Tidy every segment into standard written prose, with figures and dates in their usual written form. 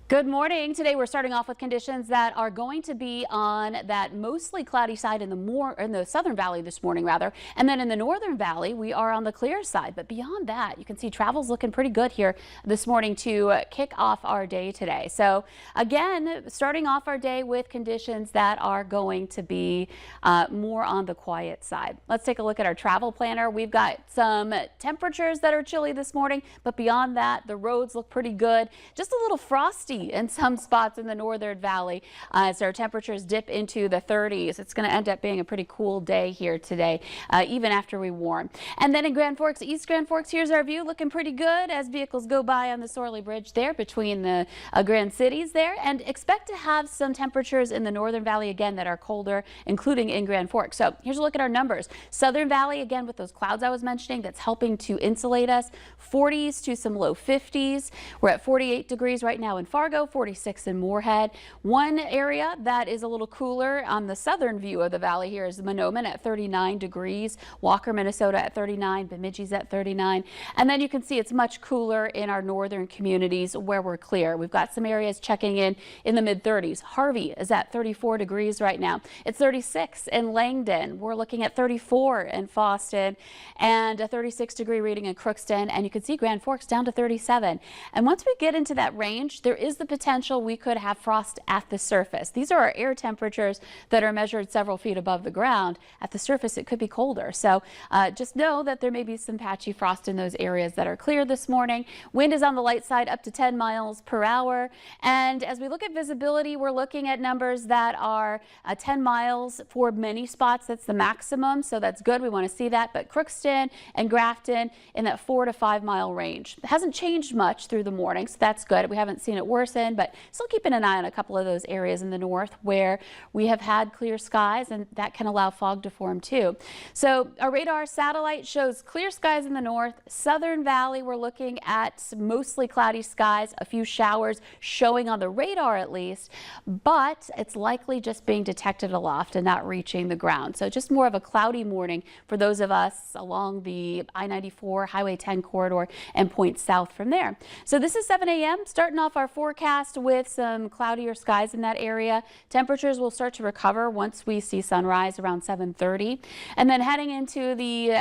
Good morning. Today we're starting off with conditions that are going to be on that mostly cloudy side in the southern valley this morning rather. And then in the northern valley we are on the clear side. But beyond that, you can see travel's looking pretty good here this morning to kick off our day today. So again, starting off our day with conditions that are going to be more on the quiet side. Let's take a look at our travel planner. We've got some temperatures that are chilly this morning, but beyond that, the roads look pretty good. Just a little frosty in some spots in the northern valley as our temperatures dip into the 30s. It's going to end up being a pretty cool day here today, even after we warm. And then in Grand Forks, East Grand Forks, here's our view looking pretty good as vehicles go by on the Sorley Bridge there between the Grand Cities there, and expect to have some temperatures in the northern valley again that are colder, including in Grand Forks. So here's a look at our numbers. Southern Valley, again, with those clouds I was mentioning, that's helping to insulate us. 40s to some low 50s. We're at 48 degrees right now in Fargo. 46 in Moorhead. One area that is a little cooler on the southern view of the valley here is Mahnomen at 39 degrees. Walker, Minnesota at 39. Bemidji's at 39. And then you can see it's much cooler in our northern communities where we're clear. We've got some areas checking in the mid 30s. Harvey is at 34 degrees right now. It's 36 in Langdon. We're looking at 34 in Fosston and a 36-degree reading in Crookston. And you can see Grand Forks down to 37. And once we get into that range, there is the potential we could have frost at the surface. These are our air temperatures that are measured several feet above the ground. At the surface, it could be colder. So just know that there may be some patchy frost in those areas that are clear this morning. Wind is on the light side up to 10 miles per hour. And as we look at visibility, we're looking at numbers that are 10 miles for many spots. That's the maximum. So that's good. We want to see that. But Crookston and Grafton in that 4 to 5 mile range. It hasn't changed much through the morning, so that's good. We haven't seen it worsen, but still keeping an eye on a couple of those areas in the north where we have had clear skies, and that can allow fog to form too. So our radar satellite shows clear skies in the north. Southern Valley, we're looking at mostly cloudy skies, a few showers showing on the radar at least, but it's likely just being detected aloft and not reaching the ground. So just more of a cloudy morning for those of us along the I-94 Highway 10 corridor and points south from there. So this is 7 a.m. starting off our forecast with some cloudier skies in that area. Temperatures will start to recover once we see sunrise around 7:30. And then heading into the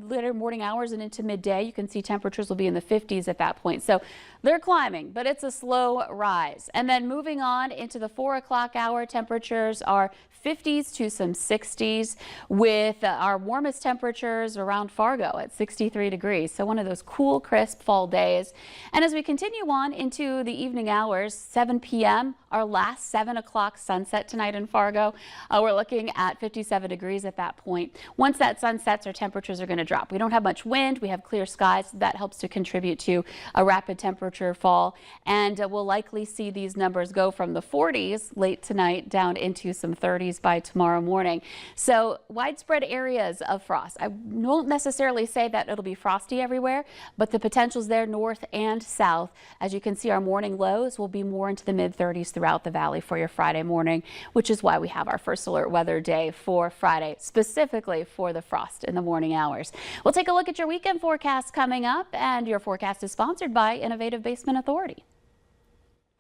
later morning hours and into midday, you can see temperatures will be in the 50s at that point. So they're climbing, but it's a slow rise. And then moving on into the 4 o'clock hour, temperatures are 50s to some 60s with our warmest temperatures around Fargo at 63 degrees. So one of those cool, crisp fall days. And as we continue on into the evening hours, 7 p.m., our last 7 o'clock sunset tonight in Fargo, we're looking at 57 degrees at that point. Once that sun sets, our temperatures are going to drop. We don't have much wind. We have clear skies. That helps to contribute to a rapid temperature fall. And we'll likely see these numbers go from the 40s late tonight down into some 30s by tomorrow morning. So widespread areas of frost. I won't necessarily say that it'll be frosty everywhere, but the potential's there north and south. As you can see, our morning lows will be more into the mid 30s throughout the valley for your Friday morning, which is why we have our first alert weather day for Friday, specifically for the frost in the morning hours. We'll take a look at your weekend forecast coming up, and your forecast is sponsored by Innovative Basement Authority.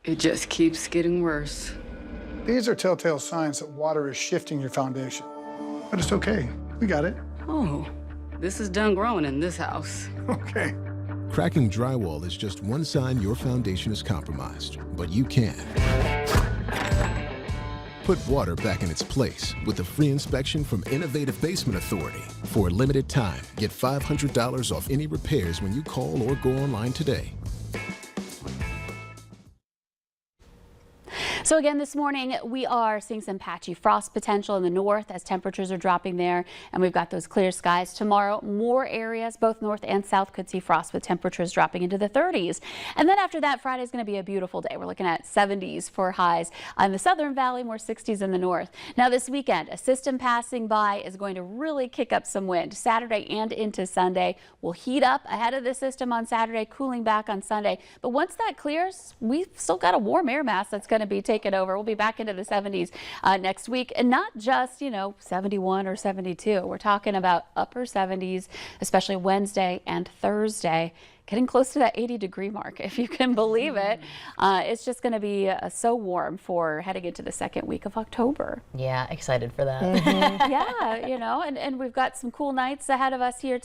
It just keeps getting worse. These are telltale signs that water is shifting your foundation. But it's okay. We got it. Oh, this is done growing in this house. Okay. Cracking drywall is just one sign your foundation is compromised, but you can. Put water back in its place with a free inspection from Innovative Basement Authority. For a limited time, get $500 off any repairs when you call or go online today. So again, this morning we are seeing some patchy frost potential in the north as temperatures are dropping there, and we've got those clear skies. Tomorrow, more areas, both north and south, could see frost with temperatures dropping into the 30s. And then after that, Friday is going to be a beautiful day. We're looking at 70s for highs on the southern valley, more 60s in the north. Now this weekend, a system passing by is going to really kick up some wind. Saturday and into Sunday will heat up ahead of the system on Saturday, cooling back on Sunday. But once that clears, we've still got a warm air mass that's going to be taken over. We'll be back into the 70s next week, and not just, 71 or 72. We're talking about upper 70s, especially Wednesday and Thursday. getting close to that 80-degree mark, if you can believe it. It's just going to be so warm for heading into the second week of October. Yeah, excited for that. Yeah, you know, and we've got some cool nights ahead of us here